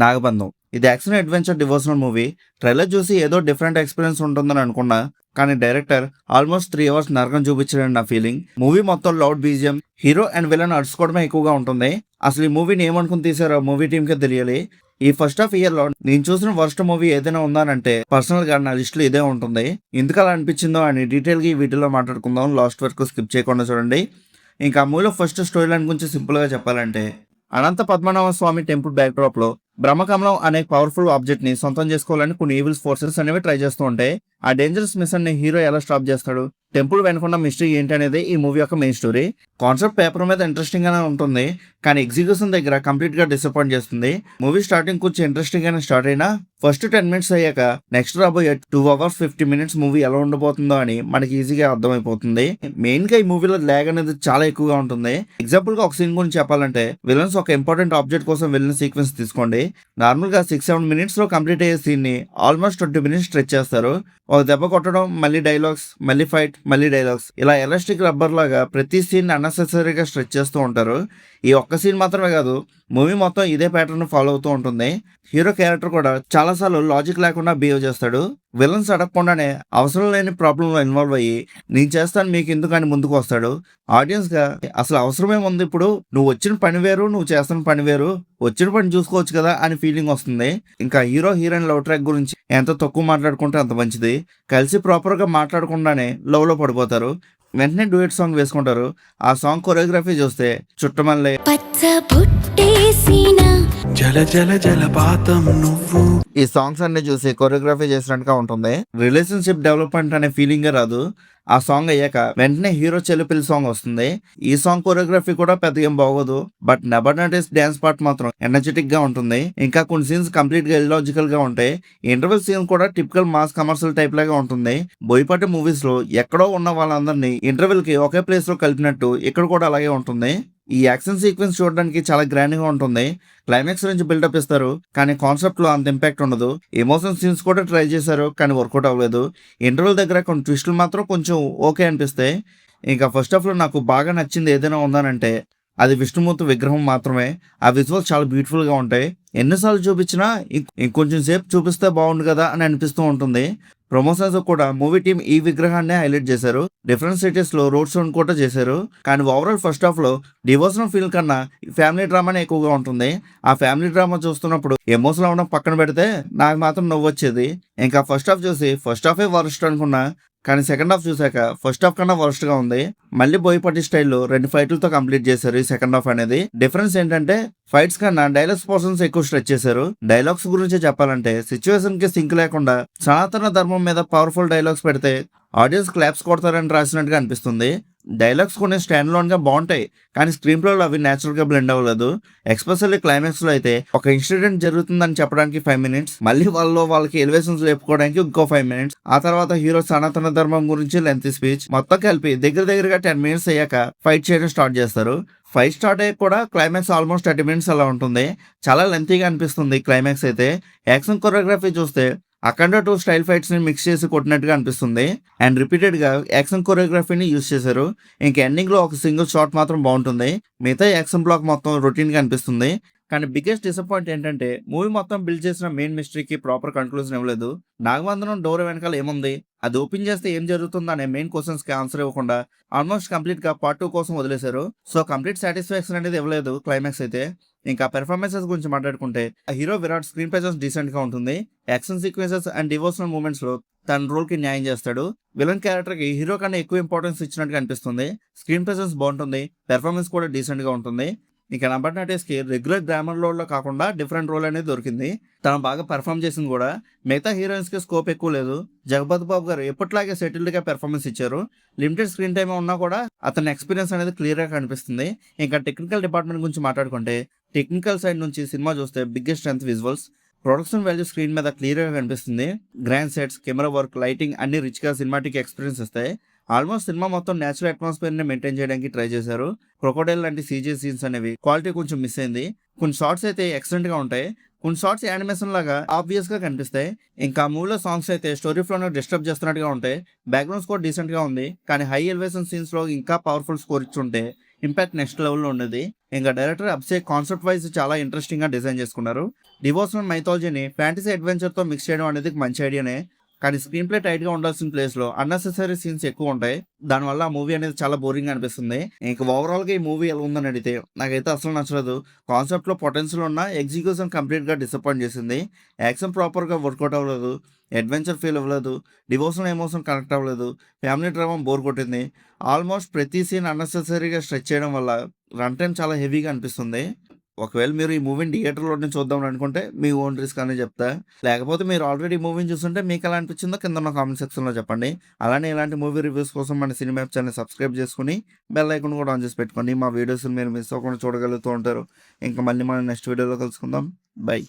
నాగబంధం. ఇది action adventure devotional movie. Trailer చూసి ఏదో డిఫరెంట్ ఎక్స్పీరియన్స్ ఉంటుందని అనుకున్నా, కానీ డైరెక్టర్ ఆల్మోస్ట్ 3 అవర్స్ నరకం చూపించాడని నా ఫీలింగ్. మూవీ మొత్తం loud BGM, hero and villain అరుచుకోవడమే ఎక్కువగా ఉంటుంది. అసలు ఈ మూవీని ఏమనుకుని తీసారో మూవీ టీంకే తెలియాలి. ఈ ఫస్ట్ హాఫ్ ఇయర్ లో నేను చూసిన వర్స్ట్ మూవీ ఏదైనా ఉందానంటే పర్సనల్ గా నా లిస్ట్ లో ఇదే ఉంటుంది. ఎందుకు అలా అనిపించిందో అని డీటెయిల్ గా ఈ వీడియోలో మాట్లాడుకుందాం. లాస్ట్ వరకు స్కిప్ చేయకుండా చూడండి. ఇంకా ఆ మూవీలో ఫస్ట్ స్టోరీ లైన్ గురించి సింపుల్ గా చెప్పాలంటే, అనంత పద్మనాభ స్వామి టెంపుల్ బ్యాక్ డ్రాప్ లో బ్రహ్మకమలం అనే పవర్ఫుల్ ఆబ్జెక్ట్ ని సొంతం చేసుకోవాలని కొన్ని ఈవిల్స్ ఫోర్సెస్ అనేవి ట్రై చేస్తూ ఉంటాయి. ఆ డేంజరస్ మిషన్ ని హీరో ఎలా స్టాప్ చేస్తాడు, టెంపుల్ వెనుకున్న మిస్టరీ ఏంటి అనేది ఈ మూవీ యొక్క మెయిన్ స్టోరీ. కాన్సెప్ట్ పేపర్ మీద ఇంట్రెస్టింగ్ గానే ఉంటుంది, కానీ ఎగ్జిక్యూషన్ దగ్గర కంప్లీట్ గా డిసప్పాయింట్ చేస్తుంది. మూవీ స్టార్టింగ్ కొంచెం ఇంట్రెస్టింగ్ గానే స్టార్ట్ అయినా ఫస్ట్ 10 మినిట్స్ అయ్యాక నెక్స్ట్ రాబోయే 2 అవర్స్ 50 మినిట్స్ మూవీ ఎలా ఉండబోతుందో అని మనకి ఈజీగా అర్థమైపోతుంది. మెయిన్ గా ఈ మూవీలో ల్యాగ్ అనేది చాలా ఎక్కువగా ఉంటుంది. ఎగ్జాంపుల్ గా ఒక సీన్ గురించి చెప్పాలంటే, విలన్స్ ఒక ఇంపార్టెంట్ ఆబ్జెక్ట్ కోసం వెళ్ళిన సీక్వెన్స్ తీసుకోండి. నార్మల్ గా 6-7 మినిట్స్ లో కంప్లీట్ అయ్యే సీన్ ని ఆల్మోస్ట్ 20 మినిట్స్ స్ట్రెచ్ చేస్తారు. ఒక దెబ్బ కొట్టడం, మళ్ళీ డైలాగ్స్, మళ్ళీ ఫైట్, మళ్ళీ డైలాగ్స్, ఇలా ఎలాస్టిక్ రబ్బర్ లాగా ప్రతి సీన్ అన్నెసెసరీగా స్ట్రెచ్ చేస్తూ ఉంటారు. ఈ ఒక్క సీన్ మాత్రమే కాదు, మూవీ మొత్తం ఇదే ప్యాటర్న్ ఫాలో అవుతూ ఉంటుంది. హీరో క్యారెక్టర్ కూడా చాలాసార్లు లాజిక్ లేకుండా బిహేవ్ చేస్తాడు. విలన్స్ అడగకుండానే అవసరం లేని ప్రాబ్లంలో ఇన్వాల్వ్ అయ్యి నేను చేస్తాను మీకు ఎందుకు అని ముందుకు వస్తాడు. ఆడియన్స్ గా అసలు అవసరమేముంది, ఇప్పుడు నువ్వు వచ్చిన పని వేరు, నువ్వు చేస్తున్న పని వేరు, వచ్చిన పని చూసుకోవచ్చు కదా అని ఫీలింగ్ వస్తుంది. ఇంకా హీరో హీరోయిన్ లవ్ ట్రాక్ గురించి ఎంత తక్కువ మాట్లాడుకుంటే అంత మంచిది. కలిసి ప్రాపర్ గా మాట్లాడకుండానే లవ్ లో పడిపోతారు. వెంటనే డ్యూయట్ సాంగ్ వేసుకుంటారు. ఆ సాంగ్ కొరియోగ్రఫీ చూస్తే చుట్టమల్లే జల జల జలపాతం నువ్వు, ఈ సాంగ్స్ అన్ని చూసి కొరియోగ్రఫీ చేసినట్టుగా ఉంటుంది. రిలేషన్షిప్ డెవలప్మెంట్ అనే ఫీలింగే రాదు. ఆ సాంగ్ అయ్యాక వెంటనే హీరో చెల్లిపిల్లి సాంగ్ వస్తుంది. ఈ సాంగ్ కొరియోగ్రఫీ కూడా పెద్ద ఏం బాగోదు, but neighbour notice dance part మాత్రం ఎనర్జెటిక్ గా ఉంటుంది. ఇంకా కొన్ని సీన్స్ కంప్లీట్ గా ఇల్లాజికల్ గా ఉంటాయి. ఇంటర్వెల్ సీన్ కూడా టిపికల్ మాస్ కమర్షియల్ టైప్ లాగా ఉంటుంది. బోయపాటి మూవీస్ లో ఎక్కడో ఉన్న వాళ్ళందరినీ ఇంటర్వెల్ కి ఒకే ప్లేస్ లో కలిపినట్టు ఇక్కడ కూడా అలాగే ఉంటుంది. ఈ యాక్షన్ సీక్వెన్స్ చూడడానికి చాలా గ్రాండ్ గా ఉంటుంది. క్లైమాక్స్ నుంచి బిల్డప్ ఇస్తారు, కానీ కాన్సెప్ట్ లో అంత ఇంపాక్ట్ ఉండదు. ఎమోషన్ సీన్స్ కూడా ట్రై చేశారు, కానీ వర్కౌట్ అవ్వలేదు. ఇంటర్వెల్ దగ్గర కొన్ని ట్విస్టులు మాత్రం కొంచెం ఓకే అనిపిస్తాయి. ఇంకా ఫస్ట్ హాఫ్ లో నాకు బాగా నచ్చింది ఏదైనా ఉందానంటే అది విష్ణుమూర్తి విగ్రహం మాత్రమే. ఆ విజువల్స్ చాలా బ్యూటిఫుల్ గా ఉంటాయి. ఎన్నిసార్లు చూపించినా ఇంకొంచెం సేపు చూపిస్తే బాగుండు కదా అని అనిపిస్తూ ఉంటుంది. ప్రమోషన్స్ కూడా మూవీ టీం ఈ విగ్రహాన్ని హైలైట్ చేశారు. డిఫరెంట్ సిటీస్ లో రోడ్ షో కూడా చేశారు. కానీ ఓవరాల్ ఫస్ట్ హాఫ్ లో డివోషనల్ ఫీల్ కన్నా ఫ్యామిలీ డ్రామానే ఎక్కువగా ఉంటుంది. ఆ ఫ్యామిలీ డ్రామా చూస్తున్నప్పుడు ఎమోషనల్ అవడం పక్కన పెడితే నాకు మాత్రం నవ్వు వచ్చేది. ఇంకా ఫస్ట్ హాఫ్ చూసి ఫస్ట్ హాఫే వరస్ట్ అనుకున్నా, కానీ సెకండ్ హాఫ్ చూసాక ఫస్ట్ హాఫ్ కన్నా వర్స్ట్ గా ఉంది. మళ్ళీ బోయపాటి స్టైల్లో 2 ఫైట్లతో కంప్లీట్ చేశారు ఈ సెకండ్ హాఫ్ అనేది. డిఫరెన్స్ ఏంటంటే ఫైట్స్ కన్నా డైలాగ్స్ పోర్షన్స్ ఎక్కువ స్ట్రెచ్ చేశారు. డైలాగ్స్ గురించి చెప్పాలంటే సిచ్యువేషన్ కి సింక్ లేకుండా సనాతన ధర్మం మీద పవర్ఫుల్ డైలాగ్స్ పెడితే ఆడియన్స్ క్లాప్స్ కొడతారని రాసినట్టుగా అనిపిస్తుంది. డైలాగ్స్ కొన్ని స్టాండ్ లోన్ గా బాగుంటాయి, కానీ స్క్రీన్ ప్లే లో అవి నేచురల్ గా బ్లెండ్ అవ్వలేదు. ఎక్స్పెషల్లీ క్లైమాక్స్ లో అయితే ఒక ఇన్సిడెంట్ జరుగుతుందని చెప్పడానికి 5 మినిట్స్, మళ్ళీ వాళ్ళకి ఎలివేషన్స్ లేపుకోవడానికి ఇంకో 5 మినిట్స్, ఆ తర్వాత హీరో సనాతన ధర్మం గురించి లెంత్ స్పీచ్, మొత్తం కలిపి దగ్గరగా 10 మినిట్స్ అయ్యాక ఫైట్ చేయడం స్టార్ట్ చేస్తారు. ఫైట్ స్టార్ట్ అయ్యి కూడా క్లైమాక్స్ ఆల్మోస్ట్ 30 మినిట్స్ అలా ఉంటుంది. చాలా లెంతీగా అనిపిస్తుంది క్లైమాక్స్ అయితే. యాక్షన్ కొరియోగ్రఫీ చూస్తే అఖండ 2 స్టైల్ ఫైట్స్ ని మిక్స్ చేసి కొట్టినట్టుగా అనిపిస్తుంది. అండ్ రిపీటెడ్ గా యాక్షన్ కొరియోగ్రఫీని యూజ్ చేశారు. ఇంక ఎండింగ్ లో ఒక సింగిల్ షాట్ మాత్రం బాగుంటుంది. మిగతా యాక్షన్ బ్లాక్ మొత్తం రొటీన్ గా అనిపిస్తుంది. కానీ బిగ్గెస్ట్ డిసప్పాయింట్ ఏంటంటే మూవీ మొత్తం బిల్డ్ చేసిన మెయిన్ మిస్టరీకి ప్రాపర్ కన్క్లూజన్ ఇవ్వలేదు. నాగవందనం డోర్ వెనకాల ఏముంది, అది ఓపెన్ చేస్తే ఏం జరుగుతుంది అనే మెయిన్ క్వశ్చన్స్ కి ఆన్సర్ ఇవ్వకుండా ఆల్మోస్ట్ కంప్లీట్ గా పార్ట్ 2 కోసం వదిలేశారు. సో కంప్లీట్ సాటిస్ఫాక్షన్ అనేది ఇవ్వలేదు క్లైమాక్స్ అయితే. ఇంకా పెర్ఫార్మెన్సెస్ గురించి మాట్లాడుకుంటే hero Virat screen presence decent గా ఉంటుంది. Action sequences and devotional moments లో తన రోల్ కి న్యాయం చేస్తాడు. విలన్ క్యారెక్టర్ కి హీరో కన్నా ఎక్కువ ఇంపార్టెన్స్ ఇచ్చినట్టుగా అనిపిస్తుంది. స్క్రీన్ ప్రెజెన్స్ బాగుంటుంది, పెర్ఫార్మెన్స్ కూడా డీసెంట్ గా ఉంటుంది. ఇంకా నంబర్ నటేస్ కి రెగ్యులర్ గ్రామర్ రోల్ లో కాకుండా డిఫరెంట్ రోల్ అనేది దొరికింది. తను బాగా పెర్ఫార్మ్ చేసింది కూడా. మిగతా హీరోయిన్స్ కి స్కోప్ ఎక్కువ లేదు. జగపతి బాబు గారు ఎప్పటిలాగే సెటిల్డ్ గా పెర్ఫార్మెన్స్ ఇచ్చారు. లిమిటెడ్ స్క్రీన్ టైం ఉన్నా కూడా అతని ఎక్స్పీరియన్స్ అనేది క్లియర్ గా కనిపిస్తుంది. ఇంకా టెక్నికల్ డిపార్ట్మెంట్ గురించి మాట్లాడుకుంటే టెక్నికల్ సైడ్ నుంచి సినిమా చూస్తే biggest strength visuals. Production value screen మీద క్లియర్ గా కనిపిస్తుంది. Grand sets, camera work, lighting అన్ని రిచ్ గా సినిమాటిక్ ఎక్స్పీరియన్స్ ఇస్తాయి. ఆల్మోస్ట్ సినిమా మొత్తం నేచురల్ అట్మాస్ఫియర్ ని మెయింటైన్ చేయడానికి ట్రై చేశారు. క్రొకోడైల్ లాంటి సీజీ సీన్స్ అనేవి క్వాలిటీ కొంచెం మిస్ అయింది. కొన్ని షార్ట్స్ అయితే ఎక్సలెంట్ గా ఉంటాయి, కొన్ని షార్ట్స్ యానిమేషన్ లాగా ఆబ్వియస్ గా కనిపిస్తాయి. ఇంకా మూవీలో సాంగ్స్ అయితే స్టోరీ ఫ్లో డిస్టర్బ్ చేస్తున్నట్టుగా ఉంటాయి. బ్యాక్గ్రౌండ్ స్కోర్ డీసెంట్ గా ఉంది, కానీ హై ఎలివేషన్ సీన్స్ లో ఇంకా పవర్ఫుల్ స్కోర్ ఇచ్చుంటే ఇంపాక్ట్ నెక్స్ట్ లెవెల్ లో ఉండేది. ఇంకా డైరెక్టర్ అభిషేక్ కాన్సెప్ట్ వైజ్ చాలా ఇంట్రెస్టింగ్ గా డిజైన్ చేసుకున్నారు. డివోషనల్ మైథాలజీని ఫ్యాంటసీ అడ్వెంచర్తో మిక్స్ చేయడం అనేది మంచి ఐడియానే, కానీ స్క్రీన్ ప్లే టైట్గా ఉండాల్సిన ప్లేస్లో అన్నెసెసరీ సీన్స్ ఎక్కువ ఉంటాయి. దానివల్ల ఆ మూవీ అనేది చాలా బోరింగ్ అనిపిస్తుంది. ఇంకా ఓవరాల్గా ఈ మూవీ ఎలా ఉందని అడిగితే నాకైతే అసలు నచ్చలేదు. కాన్సెప్ట్లో పొటెన్షియల్ ఉన్న ఎగ్జిక్యూషన్ కంప్లీట్గా డిసప్పాయింట్ చేసింది. యాక్షన్ ప్రాపర్గా వర్కౌట్ అవ్వలేదు, అడ్వెంచర్ ఫీల్ అవ్వలేదు, డివోషనల్ ఎమోషన్ కనెక్ట్ అవ్వలేదు, ఫ్యామిలీ డ్రామా బోర్ కొట్టింది. ఆల్మోస్ట్ ప్రతి సీన్ అన్నెసెసరీగా స్ట్రెచ్ చేయడం వల్ల రన్ టైం చాలా హెవీగా అనిపిస్తుంది. ఒకవేళ మీరు ఈ మూవీని థియేటర్‌లోనే చూద్దాం అనుకుంటే మీ ఓన్ రిస్క్ అనే చెప్తా. లేకపోతే మీరు ఆల్రెడీ మూవీని చూసుంటే మీకెలా అనిపించిందో కింద ఉన్న కామెంట్ సెక్షన్‌లో చెప్పండి. అలానే ఇలాంటి మూవీ రివ్యూస్ కోసం మన సినిమా యాప్ ఛానెల్ సబ్స్క్రైబ్ చేసుకొని బెల్ ఐకాన్ కూడా ఆన్ చేసి పెట్టుకోండి. మా వీడియోస్‌ని మీరు మిస్ అవ్వకుండా చూడగలుగుతూ ఉంటారు. ఇంకా మళ్ళీ మనం నెక్స్ట్ వీడియోలో కలుసుకుందాం. బై.